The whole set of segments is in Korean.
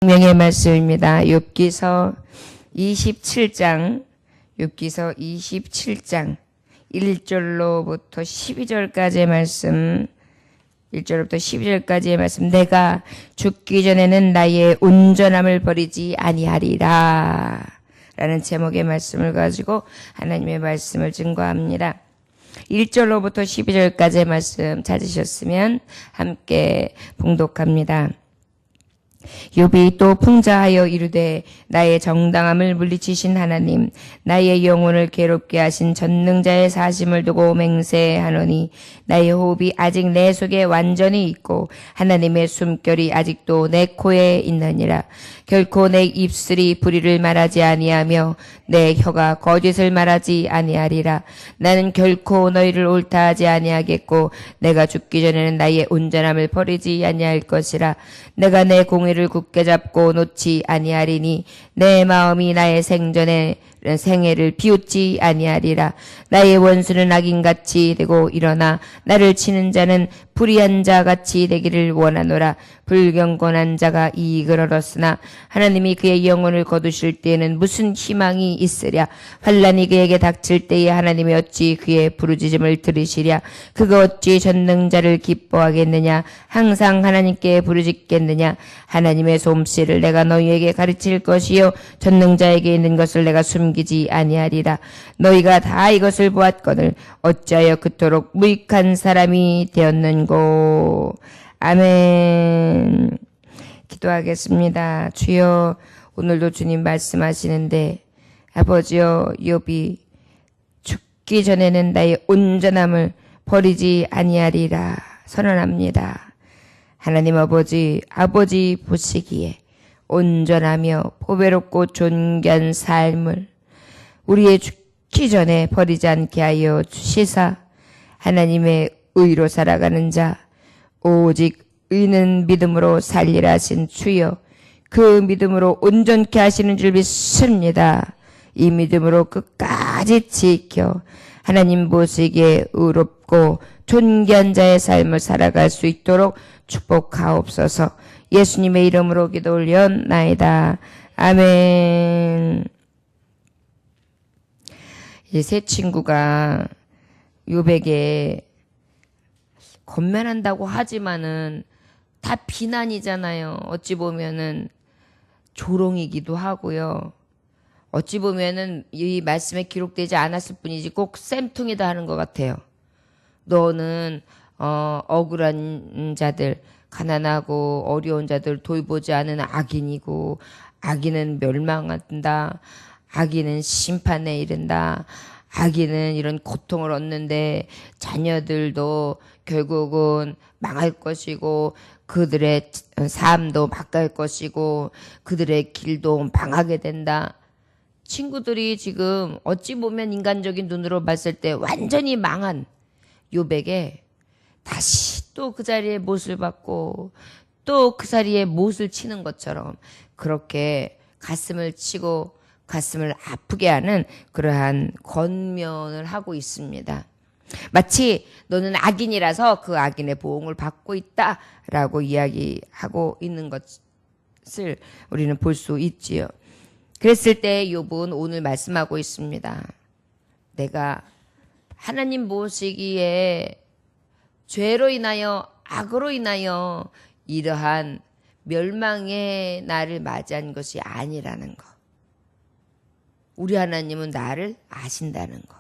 명의 말씀입니다. 욥기서 27장 1절로부터 12절까지의 말씀, 1절부터 12절까지의 말씀. 내가 죽기 전에는 나의 온전함을 버리지 아니하리라 라는 제목의 말씀을 가지고 하나님의 말씀을 증거합니다. 1절로부터 12절까지의 말씀 찾으셨으면 함께 봉독합니다. 욥이 또 풍자하여 이르되 나의 정당함을 물리치신 하나님, 나의 영혼을 괴롭게 하신 전능자의 사심을 두고 맹세하노니 나의 호흡이 아직 내 속에 완전히 있고 하나님의 숨결이 아직도 내 코에 있느니라. 결코 내 입술이 불의를 말하지 아니하며 내 혀가 거짓을 말하지 아니하리라. 나는 결코 너희를 옳다 하지 아니하겠고 내가 죽기 전에는 나의 온전함을 버리지 아니할 것이라. 내가 내 공의를 굳게 잡고 놓지 아니하리니 내 마음이 나의 생애를 비웃지 아니하리라. 나의 원수는 악인같이 되고 일어나 나를 치는 자는 불의한 자같이 되기를 원하노라. 불경건한 자가 이익을 얻었으나 하나님이 그의 영혼을 거두실 때에는 무슨 희망이 있으랴. 환난이 그에게 닥칠 때에 하나님이 어찌 그의 부르짖음을 들으시랴. 그가 어찌 전능자를 기뻐하겠느냐. 항상 하나님께 부르짖겠느냐. 하나님의 솜씨를 내가 너희에게 가르칠 것이요 전능자에게 있는 것을 내가 숨기지 아니하리라. 너희가 다 이것을 보았거늘 어찌하여 그토록 무익한 사람이 되었는고. 아멘. 기도하겠습니다. 주여, 오늘도 주님 말씀하시는데 아버지여, 욥이 죽기 전에는 나의 온전함을 버리지 아니하리라 선언합니다. 하나님 아버지 보시기에 온전하며 보배롭고 존귀한 삶을 우리의 죽기 전에 버리지 않게 하여 주시사 하나님의 의로 살아가는 자, 오직 의는 믿음으로 살리라 하신 주여, 그 믿음으로 온전케 하시는 줄 믿습니다. 이 믿음으로 끝까지 지켜 하나님 보시기에 의롭고 존귀한 자의 삶을 살아갈 수 있도록 축복하옵소서. 예수님의 이름으로 기도 올려나이다. 아멘. 이 세 친구가 욥에게 권면한다고 하지만은 다 비난이잖아요. 어찌 보면은 조롱이기도 하고요. 어찌 보면은 이 말씀에 기록되지 않았을 뿐이지 꼭 쌤통이다 하는 것 같아요. 너는 억울한 자들, 가난하고 어려운 자들 돌보지 않은 악인이고 악인은 멸망한다. 악인은 심판에 이른다. 악인은 이런 고통을 얻는데 자녀들도 결국은 망할 것이고 그들의 삶도 망할 것이고 그들의 길도 망하게 된다. 친구들이 지금 어찌 보면 인간적인 눈으로 봤을 때 완전히 망한 욥에게 다시 또 그 자리에 못을 받고 또 그 자리에 못을 치는 것처럼 그렇게 가슴을 치고 가슴을 아프게 하는 그러한 권면을 하고 있습니다. 마치 너는 악인이라서 그 악인의 보응을 받고 있다라고 이야기하고 있는 것을 우리는 볼 수 있지요. 그랬을 때 욥은 오늘 말씀하고 있습니다. 내가 하나님 보시기에 죄로 인하여 악으로 인하여 이러한 멸망의 날을 맞이한 것이 아니라는 것. 우리 하나님은 나를 아신다는 것.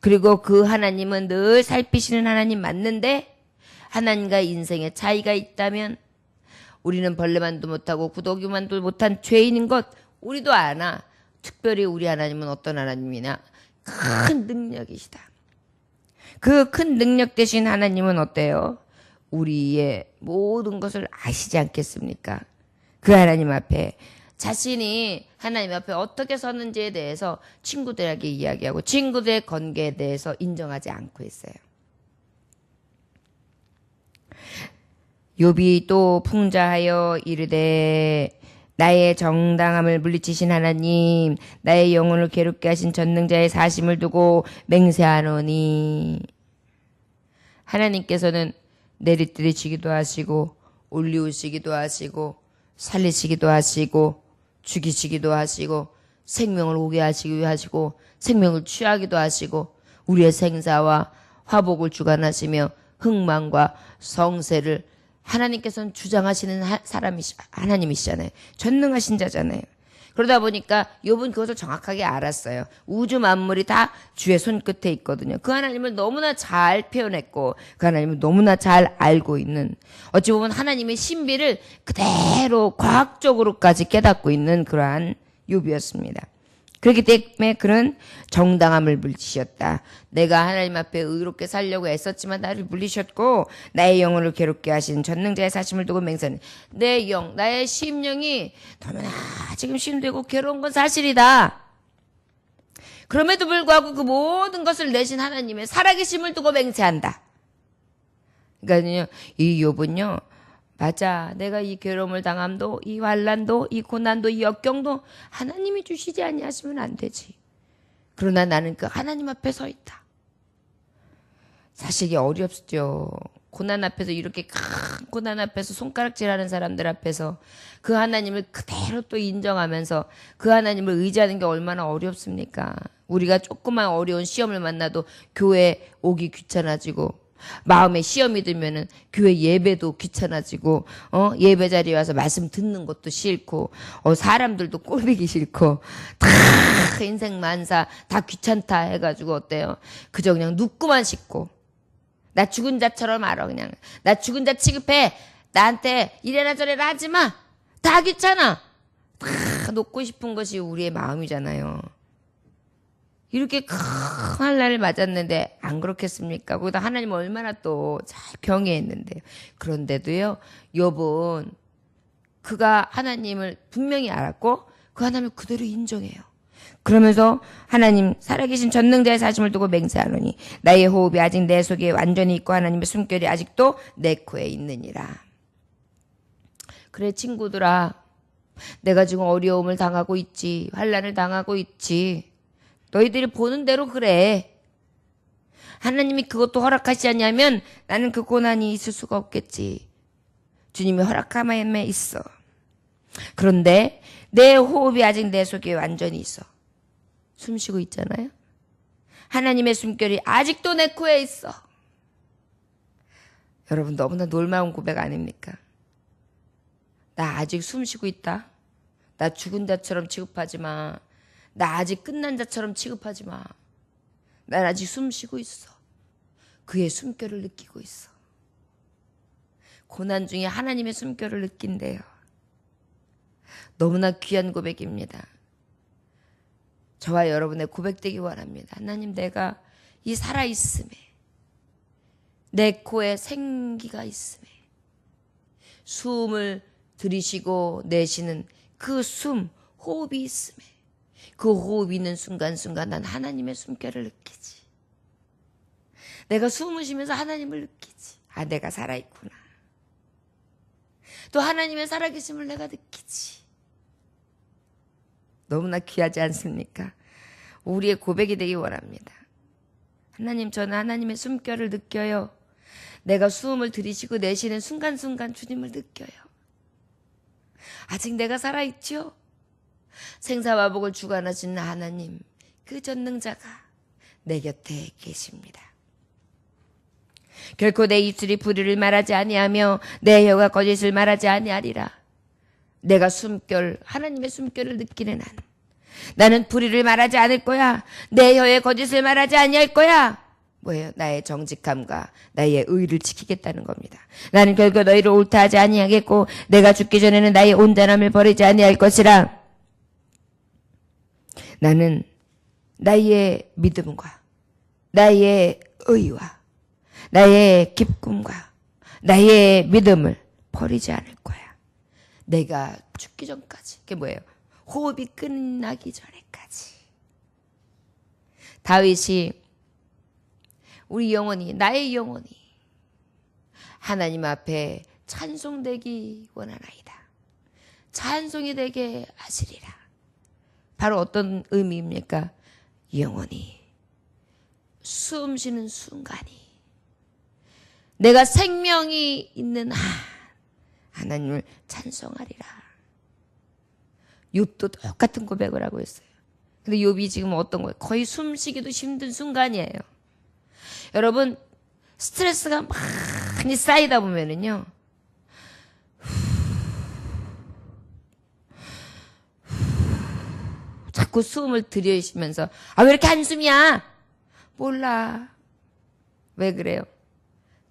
그리고 그 하나님은 늘 살피시는 하나님 맞는데 하나님과 인생에 차이가 있다면 우리는 벌레만도 못하고 구더기만도 못한 죄인인 것 우리도 아나. 특별히 우리 하나님은 어떤 하나님이냐? 큰 능력이시다. 그 큰 능력 되신 하나님은 어때요? 우리의 모든 것을 아시지 않겠습니까? 그 하나님 앞에 자신이 하나님 앞에 어떻게 섰는지에 대해서 친구들에게 이야기하고 친구들의 관계에 대해서 인정하지 않고 있어요. 욥이 또 풍자하여 이르되 나의 정당함을 물리치신 하나님, 나의 영혼을 괴롭게 하신 전능자의 사심을 두고 맹세하노니. 하나님께서는 내리뜨리시기도 하시고 올리우시기도 하시고 살리시기도 하시고 죽이시기도 하시고 생명을 오게 하시고 생명을 취하기도 하시고 우리의 생사와 화복을 주관하시며 흥망과 성세를 하나님께서는 주장하시는 하나님이시잖아요. 전능하신 자잖아요. 그러다 보니까 욥은 그것을 정확하게 알았어요. 우주 만물이 다 주의 손끝에 있거든요. 그 하나님을 너무나 잘 표현했고 그 하나님을 너무나 잘 알고 있는, 어찌 보면 하나님의 신비를 그대로 과학적으로까지 깨닫고 있는 그러한 욥이었습니다. 그렇기 때문에 그는 정당함을 물리셨다. 내가 하나님 앞에 의롭게 살려고 애썼지만 나를 물리셨고 나의 영혼을 괴롭게 하신 전능자의 사심을 두고 맹세하는, 내 영, 나의 심령이 너무나 지금 힘들고 괴로운 건 사실이다. 그럼에도 불구하고 그 모든 것을 내신 하나님의 살아계심을 두고 맹세한다. 그러니까요, 이 욥은요, 맞아, 내가 이 괴로움을 당함도 이 환난도 이 고난도 이 역경도 하나님이 주시지 아니하시면 안 되지. 그러나 나는 그 하나님 앞에 서 있다. 사실 이게 어렵죠. 고난 앞에서, 이렇게 큰 고난 앞에서 손가락질하는 사람들 앞에서 그 하나님을 그대로 또 인정하면서 그 하나님을 의지하는 게 얼마나 어렵습니까? 우리가 조그만 어려운 시험을 만나도 교회 오기 귀찮아지고, 마음에 시험이 들면은 교회 예배도 귀찮아지고, 예배 자리에 와서 말씀 듣는 것도 싫고, 사람들도 꼴보기 싫고, 다 인생 만사 다 귀찮다 해가지고 어때요? 그저 그냥 눕고만 싶고, 나 죽은 자처럼 알아. 그냥 나 죽은 자 취급해. 나한테 이래라 저래라 하지 마. 다 귀찮아. 다 놓고 싶은 것이 우리의 마음이잖아요. 이렇게 큰 환난을 맞았는데 안 그렇겠습니까? 거기다 하나님 얼마나 또 잘 경외했는데요. 그런데도요, 욥은 그가 하나님을 분명히 알았고 그 하나님을 그대로 인정해요. 그러면서 하나님 살아계신 전능자의 사심을 두고 맹세하노니 나의 호흡이 아직 내 속에 완전히 있고 하나님의 숨결이 아직도 내 코에 있느니라. 그래 친구들아, 내가 지금 어려움을 당하고 있지, 환난을 당하고 있지. 너희들이 보는 대로 그래. 하나님이 그것도 허락하시지 않냐면 나는 그 고난이 있을 수가 없겠지. 주님이 허락함에 있어. 그런데 내 호흡이 아직 내 속에 완전히 있어. 숨 쉬고 있잖아요. 하나님의 숨결이 아직도 내 코에 있어. 여러분, 너무나 놀라운 고백 아닙니까? 나 아직 숨 쉬고 있다. 나 죽은 자처럼 취급하지 마. 나 아직 끝난 자처럼 취급하지 마. 난 아직 숨 쉬고 있어. 그의 숨결을 느끼고 있어. 고난 중에 하나님의 숨결을 느낀대요. 너무나 귀한 고백입니다. 저와 여러분의 고백되기 원합니다. 하나님, 내가 이 살아있음에, 내 코에 생기가 있음에, 숨을 들이쉬고 내쉬는 그 숨, 호흡이 있음에, 그 호흡이 있는 순간순간 난 하나님의 숨결을 느끼지. 내가 숨을 쉬면서 하나님을 느끼지. 아, 내가 살아있구나. 또 하나님의 살아계심을 내가 느끼지. 너무나 귀하지 않습니까? 우리의 고백이 되기 원합니다. 하나님, 저는 하나님의 숨결을 느껴요. 내가 숨을 들이쉬고 내쉬는 순간순간 주님을 느껴요. 아직 내가 살아있죠? 생사와 복을 주관하시는 하나님, 그 전능자가 내 곁에 계십니다. 결코 내 입술이 불의를 말하지 아니하며 내 혀가 거짓을 말하지 아니하리라. 내가 숨결, 하나님의 숨결을 느끼는 한, 나는 불의를 말하지 않을 거야. 내 혀에 거짓을 말하지 아니할 거야. 뭐예요? 나의 정직함과 나의 의를 지키겠다는 겁니다. 나는 결코 너희를 옳다 하지 아니하겠고 내가 죽기 전에는 나의 온전함을 버리지 아니할 것이라. 나는 나의 믿음과 나의 의와 나의 기쁨과 나의 믿음을 버리지 않을 거야. 내가 죽기 전까지. 그게 뭐예요? 호흡이 끝나기 전에까지. 다윗이 우리 영혼이, 나의 영혼이 하나님 앞에 찬송되기 원하나이다. 찬송이 되게 하시리라. 바로 어떤 의미입니까? 영혼이 숨 쉬는 순간이 내가 생명이 있는 한 하나님을 찬송하리라. 욥도 똑같은 고백을 하고 있어요. 근데 욥이 지금 어떤 거예요? 거의 숨쉬기도 힘든 순간이에요. 여러분, 스트레스가 많이 쌓이다 보면은요, 자꾸 숨을 들이쉬면서 왜 이렇게 한숨이야? 몰라. 왜 그래요?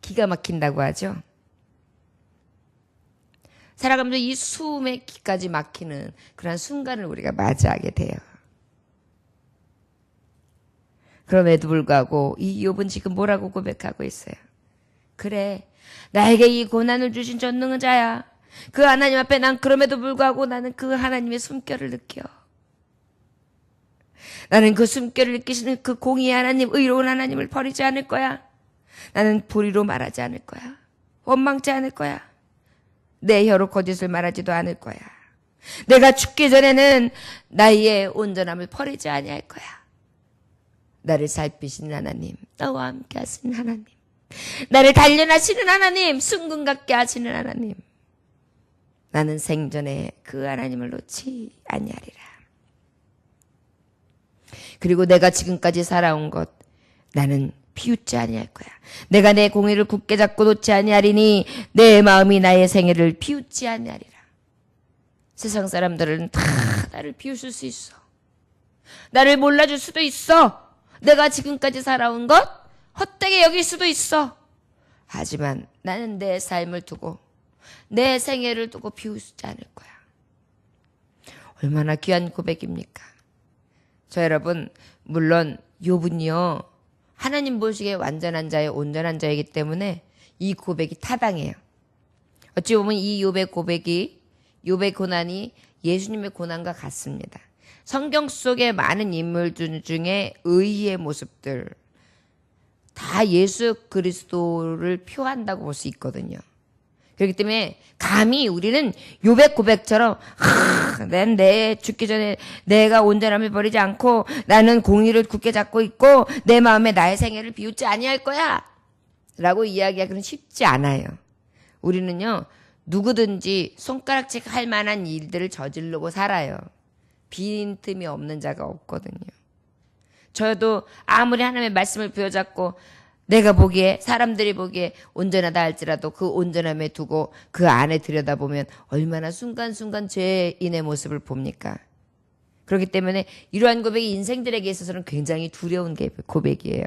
기가 막힌다고 하죠. 살아가면서 이 숨의 기까지 막히는 그런 순간을 우리가 맞이하게 돼요. 그럼에도 불구하고 이 욥은 지금 뭐라고 고백하고 있어요? 그래, 나에게 이 고난을 주신 전능한 자야. 그 하나님 앞에 난 그럼에도 불구하고 나는 그 하나님의 숨결을 느껴. 나는 그 숨결을 느끼시는 그 공의의 하나님, 의로운 하나님을 버리지 않을 거야. 나는 불의로 말하지 않을 거야. 원망치 않을 거야. 내 혀로 거짓을 말하지도 않을 거야. 내가 죽기 전에는 나의 온전함을 버리지 아니할 거야. 나를 살피시는 하나님, 나와 함께 하시는 하나님, 나를 단련하시는 하나님, 순금 같게 하시는 하나님, 나는 생전에 그 하나님을 놓지 아니하리라. 그리고 내가 지금까지 살아온 것 나는 비웃지 아니할 거야. 내가 내 공의를 굳게 잡고 놓지 아니하리니 내 마음이 나의 생애를 비웃지 아니하리라. 세상 사람들은 다 나를 비웃을 수 있어. 나를 몰라줄 수도 있어. 내가 지금까지 살아온 것 헛되게 여길 수도 있어. 하지만 나는 내 삶을 두고 내 생애를 두고 비웃지 않을 거야. 얼마나 귀한 고백입니까? 저 여러분, 물론 욥은요, 하나님 보시기에 완전한 자의 온전한 자이기 때문에 이 고백이 타당해요. 어찌 보면 이 욥의 고백이, 욥의 고난이 예수님의 고난과 같습니다. 성경 속의 많은 인물들 중에 의의 모습들 다 예수 그리스도를 표한다고 볼 수 있거든요. 그렇기 때문에 감히 우리는 욥의 고백처럼 난 내 죽기 전에 내가 온전함을 버리지 않고 나는 공의를 굳게 잡고 있고 내 마음에 나의 생애를 비웃지 아니할 거야 라고 이야기하기는 쉽지 않아요. 우리는요, 누구든지 손가락질 할 만한 일들을 저지르고 살아요. 빈틈이 없는 자가 없거든요. 저도 아무리 하나님의 말씀을 부여잡고 내가 보기에, 사람들이 보기에 온전하다 할지라도 그 온전함에 두고 그 안에 들여다보면 얼마나 순간순간 죄인의 모습을 봅니까? 그렇기 때문에 이러한 고백이 인생들에게 있어서는 굉장히 두려운 고백이에요.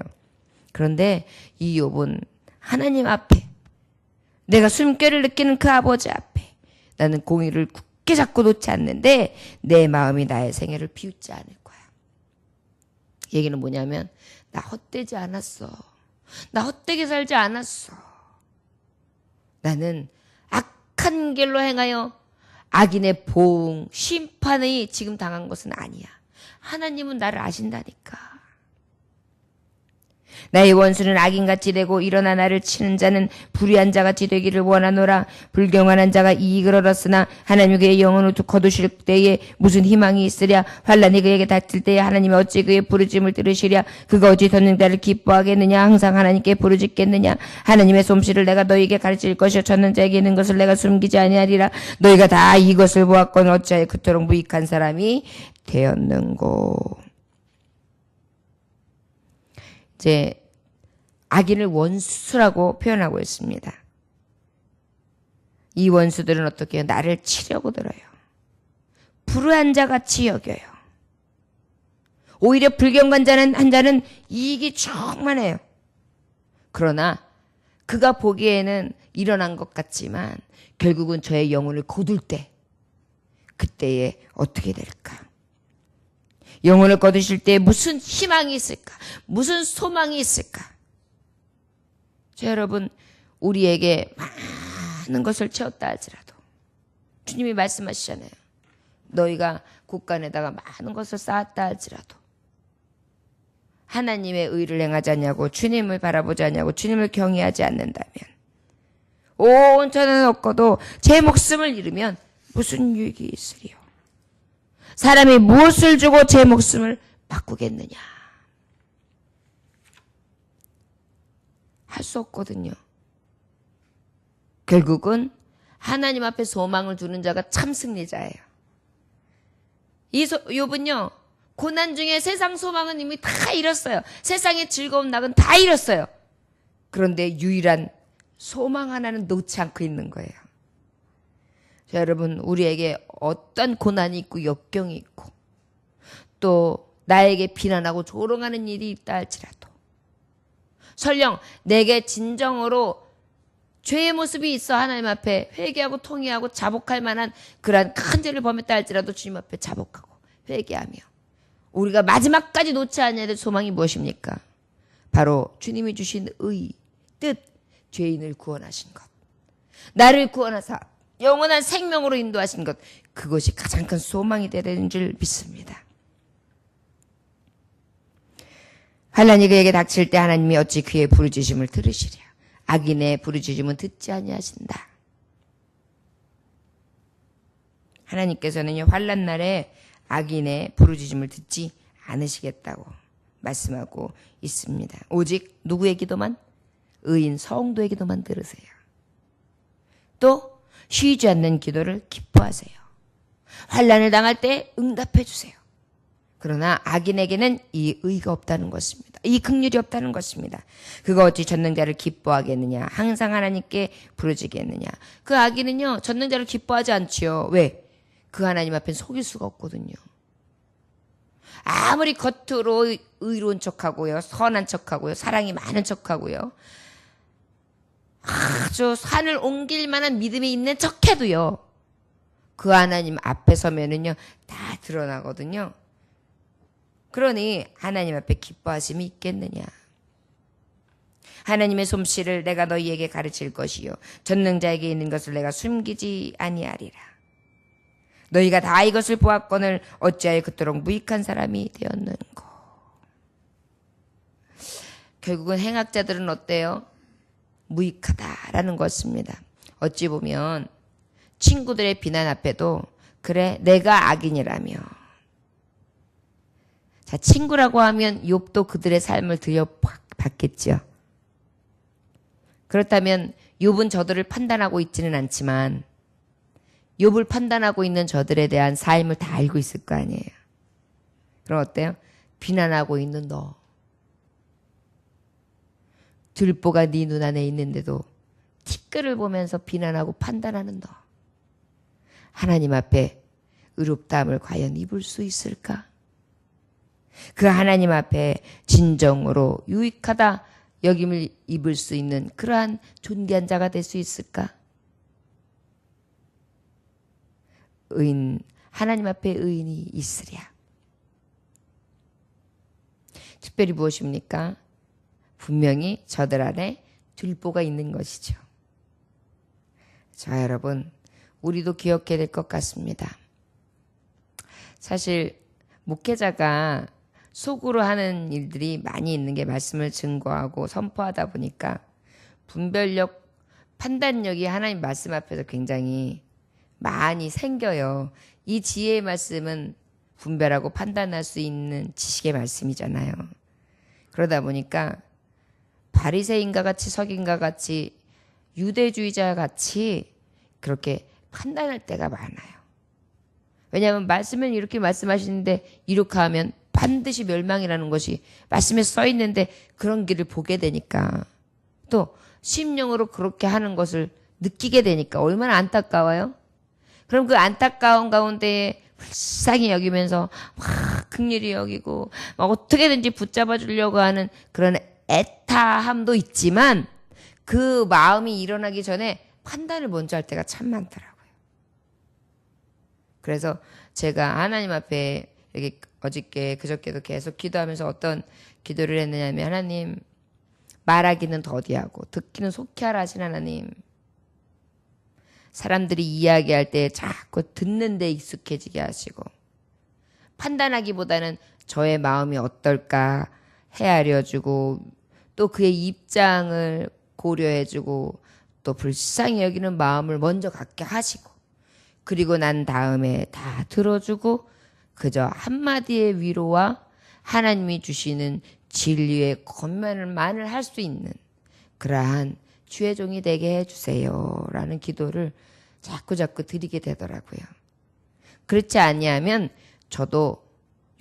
그런데 이 욥은 하나님 앞에, 내가 숨결을 느끼는 그 아버지 앞에 나는 공의를 굳게 잡고 놓지 않는데 내 마음이 나의 생애를 비웃지 않을 거야. 얘기는 뭐냐면 나 헛되지 않았어. 나 헛되게 살지 않았어. 나는 악한 길로 행하여 악인의 보응, 심판이 지금 당한 것은 아니야. 하나님은 나를 아신다니까. 나의 원수는 악인같이 되고 일어나 나를 치는 자는 불의한 자같이 되기를 원하노라. 불경한 자가 이익을 얻었으나 하나님이 그의 영혼을 거두실 때에 무슨 희망이 있으랴. 환난이 그에게 닥칠 때에 하나님이 어찌 그의 부르짖음을 들으시랴. 그가 어찌 전능자를 기뻐하겠느냐. 항상 하나님께 부르짖겠느냐. 하나님의 솜씨를 내가 너희에게 가르칠 것이요 전능자에게 있는 것을 내가 숨기지 아니하리라. 너희가 다 이것을 보았거늘 어찌하여 그토록 무익한 사람이 되었는고. 이제 악인을 원수라고 표현하고 있습니다. 이 원수들은 어떻게 해요? 나를 치려고 들어요. 불의한 자같이 여겨요. 오히려 불경한 자는 한 자는 이익이 충만해요. 그러나 그가 보기에는 일어난 것 같지만 결국은 저의 영혼을 거둘 때, 그때에 어떻게 될까? 영혼을 거두실 때 무슨 희망이 있을까? 무슨 소망이 있을까? 자, 여러분, 우리에게 많은 것을 채웠다 할지라도 주님이 말씀하시잖아요. 너희가 곳간에다가 많은 것을 쌓았다 할지라도 하나님의 의를 행하지 않냐고, 주님을 바라보지 않냐고, 주님을 경외하지 않는다면 온 천하는 얻고도 제 목숨을 잃으면 무슨 유익이 있으리요? 사람이 무엇을 주고 제 목숨을 바꾸겠느냐? 할 수 없거든요. 결국은 하나님 앞에 소망을 두는 자가 참 승리자예요. 이 욥은요, 고난 중에 세상 소망은 이미 다 잃었어요. 세상의 즐거운 낙은 다 잃었어요. 그런데 유일한 소망 하나는 놓지 않고 있는 거예요. 자, 여러분, 우리에게 어떤 고난이 있고 역경이 있고 또 나에게 비난하고 조롱하는 일이 있다 할지라도 설령 내게 진정으로 죄의 모습이 있어 하나님 앞에 회개하고 통회하고 자복할 만한 그러한 큰 죄를 범했다 할지라도 주님 앞에 자복하고 회개하며 우리가 마지막까지 놓지 않아야 될 소망이 무엇입니까? 바로 주님이 주신 의, 뜻, 죄인을 구원하신 것. 나를 구원하사 영원한 생명으로 인도하신 것. 그것이 가장 큰 소망이 되는 줄 믿습니다. 환난이 그에게 닥칠 때 하나님이 어찌 그의 부르짖음을 들으시랴. 악인의 부르짖음은 듣지 아니하신다. 하나님께서는요, 환난 날에 악인의 부르짖음을 듣지 않으시겠다고 말씀하고 있습니다. 오직 누구의 기도만? 의인 성도의 기도만 들으세요. 또 쉬지 않는 기도를 기뻐하세요. 환난을 당할 때 응답해 주세요. 그러나 악인에게는 이 의가 없다는 것입니다. 이 긍휼이 없다는 것입니다. 그가 어찌 전능자를 기뻐하겠느냐? 항상 하나님께 부르짖겠느냐? 그 악인은요, 전능자를 기뻐하지 않지요. 왜? 그 하나님 앞엔 속일 수가 없거든요. 아무리 겉으로 의로운 척하고요, 선한 척하고요, 사랑이 많은 척하고요, 아주 산을 옮길 만한 믿음이 있는 척해도요, 그 하나님 앞에 서면은요, 다 드러나거든요. 그러니 하나님 앞에 기뻐하심이 있겠느냐? 하나님의 솜씨를 내가 너희에게 가르칠 것이요 전능자에게 있는 것을 내가 숨기지 아니하리라. 너희가 다 이것을 보았거늘 어찌하여 그토록 무익한 사람이 되었는고. 결국은 행악자들은 어때요? 무익하다라는 것입니다. 어찌 보면 친구들의 비난 앞에도 그래 내가 악인이라며. 자, 친구라고 하면 욥도 그들의 삶을 들여봤겠죠. 그렇다면 욥은 저들을 판단하고 있지는 않지만 욥을 판단하고 있는 저들에 대한 삶을 다 알고 있을 거 아니에요. 그럼 어때요? 비난하고 있는 너. 들보가 네 눈 안에 있는데도 티끌을 보면서 비난하고 판단하는 너. 하나님 앞에 의롭다함을 과연 입을 수 있을까? 그 하나님 앞에 진정으로 유익하다 여김을 입을 수 있는 그러한 존귀한 자가 될 수 있을까? 하나님 앞에 의인이 있으랴. 특별히 무엇입니까? 분명히 저들 안에 들보가 있는 것이죠. 자, 여러분, 우리도 기억해야 될 것 같습니다. 사실 목회자가 속으로 하는 일들이 많이 있는 게 말씀을 증거하고 선포하다 보니까 분별력, 판단력이 하나님 말씀 앞에서 굉장히 많이 생겨요. 이 지혜의 말씀은 분별하고 판단할 수 있는 지식의 말씀이잖아요. 그러다 보니까 바리새인과 같이 석인과 같이 유대주의자 같이 그렇게 판단할 때가 많아요. 왜냐하면 말씀은 이렇게 말씀하시는데 이렇게 하면 반드시 멸망이라는 것이 말씀에 써 있는데 그런 길을 보게 되니까 또 심령으로 그렇게 하는 것을 느끼게 되니까 얼마나 안타까워요? 그럼 그 안타까운 가운데에 불쌍히 여기면서 막 긍휼히 여기고 막 어떻게든지 붙잡아 주려고 하는 그런 애타함도 있지만 그 마음이 일어나기 전에 판단을 먼저 할 때가 참 많더라고요. 그래서 제가 하나님 앞에 여기 어저께 그저께도 계속 기도하면서 어떤 기도를 했느냐면 하나님 말하기는 더디하고 듣기는 속히 하라 하신 하나님, 사람들이 이야기할 때 자꾸 듣는 데 익숙해지게 하시고 판단하기보다는 저의 마음이 어떨까 헤아려주고 또 그의 입장을 고려해주고 또 불쌍히 여기는 마음을 먼저 갖게 하시고 그리고 난 다음에 다 들어주고 그저 한마디의 위로와 하나님이 주시는 진리의 권면을만을 할 수 있는 그러한 주의 종이 되게 해주세요 라는 기도를 자꾸 드리게 되더라고요. 그렇지 아니하면 저도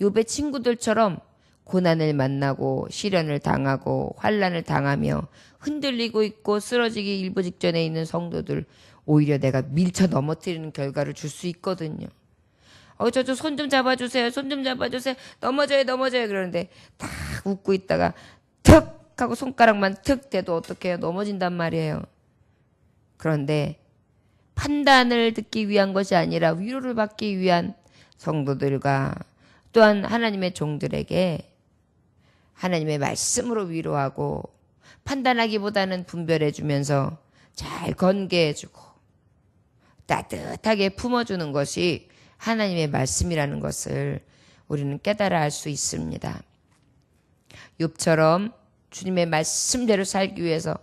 욥의 친구들처럼 고난을 만나고 시련을 당하고 환난을 당하며 흔들리고 있고 쓰러지기 일보 직전에 있는 성도들 오히려 내가 밀쳐 넘어뜨리는 결과를 줄 수 있거든요. 저 손 좀 잡아주세요. 손 좀 잡아주세요. 넘어져요. 그러는데 딱 웃고 있다가 툭 하고 손가락만 툭 대도 어떡해요? 넘어진단 말이에요. 그런데 판단을 듣기 위한 것이 아니라 위로를 받기 위한 성도들과 또한 하나님의 종들에게 하나님의 말씀으로 위로하고 판단하기보다는 분별해주면서 잘 건개해주고 따뜻하게 품어주는 것이 하나님의 말씀이라는 것을 우리는 깨달아 알 수 있습니다. 욥처럼 주님의 말씀대로 살기 위해서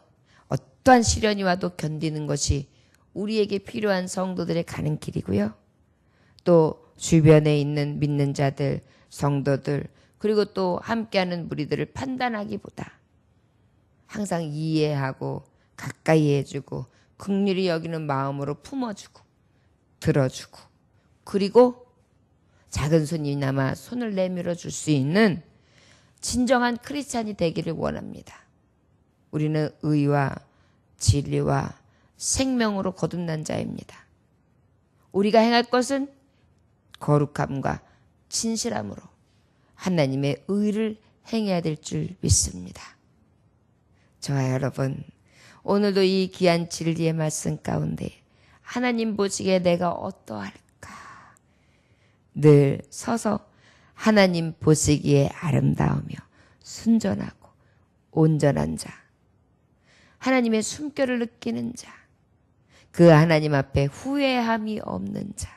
어떠한 시련이 와도 견디는 것이 우리에게 필요한 성도들의 가는 길이고요. 또 주변에 있는 믿는 자들, 성도들, 그리고 또 함께하는 무리들을 판단하기보다 항상 이해하고 가까이 해주고 긍휼히 여기는 마음으로 품어주고 들어주고 그리고 작은 손이나마 손을 내밀어 줄 수 있는 진정한 크리스찬이 되기를 원합니다. 우리는 의와 진리와 생명으로 거듭난 자입니다. 우리가 행할 것은 거룩함과 진실함으로 하나님의 의를 행해야 될 줄 믿습니다. 저와 여러분, 오늘도 이 귀한 진리의 말씀 가운데 하나님 보시기에 내가 어떠할까? 늘 서서 하나님 보시기에 아름다우며 순전하고 온전한 자, 하나님의 숨결을 느끼는 자, 그 하나님 앞에 후회함이 없는 자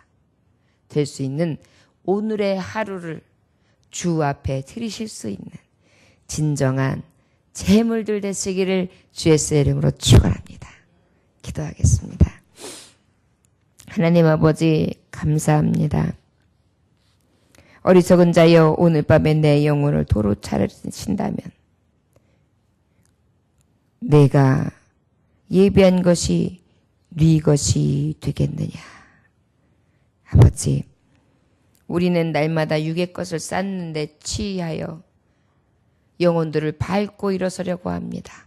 될 수 있는 오늘의 하루를 주 앞에 드리실 수 있는 진정한 재물들 되시기를 주의 이름으로 축원합니다. 기도하겠습니다. 하나님 아버지 감사합니다. 어리석은 자여 오늘 밤에 내 영혼을 도로 차리신다면 내가 예비한 것이 네 것이 되겠느냐. 아버지, 우리는 날마다 육의 것을 쌓는데 취하여 영혼들을 밟고 일어서려고 합니다.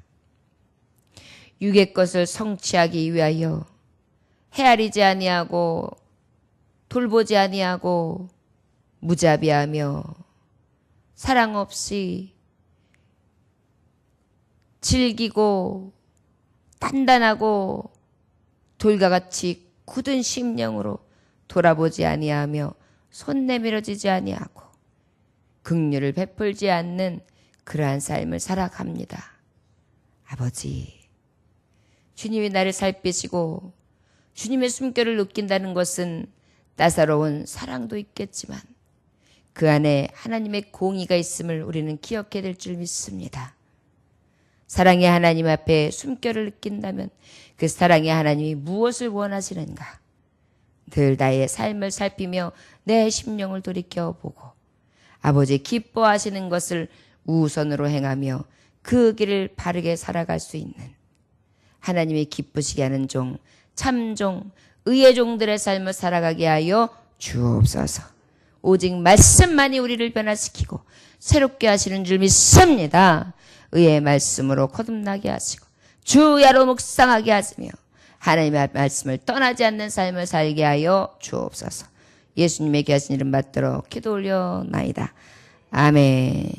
육의 것을 성취하기 위하여 헤아리지 아니하고 돌보지 아니하고 무자비하며 사랑 없이 질기고 단단하고 돌과 같이 굳은 심령으로 돌아보지 아니하며 손 내밀어지지 아니하고 긍휼을 베풀지 않는 그러한 삶을 살아갑니다. 아버지, 주님이 나를 살피시고 주님의 숨결을 느낀다는 것은 따사로운 사랑도 있겠지만 그 안에 하나님의 공의가 있음을 우리는 기억해야 될 줄 믿습니다. 사랑의 하나님 앞에 숨결을 느낀다면 그 사랑의 하나님이 무엇을 원하시는가? 늘 나의 삶을 살피며 내 심령을 돌이켜보고 아버지 기뻐하시는 것을 우선으로 행하며 그 길을 바르게 살아갈 수 있는 하나님이 기쁘시게 하는 종, 참종, 의의 종들의 삶을 살아가게 하여 주옵소서. 오직 말씀만이 우리를 변화시키고 새롭게 하시는 줄 믿습니다. 의의 말씀으로 거듭나게 하시고 주야로 묵상하게 하시며 하나님의 말씀을 떠나지 않는 삶을 살게 하여 주옵소서. 예수님의 귀하신 이름 받들어 기도 올려나이다. 아멘.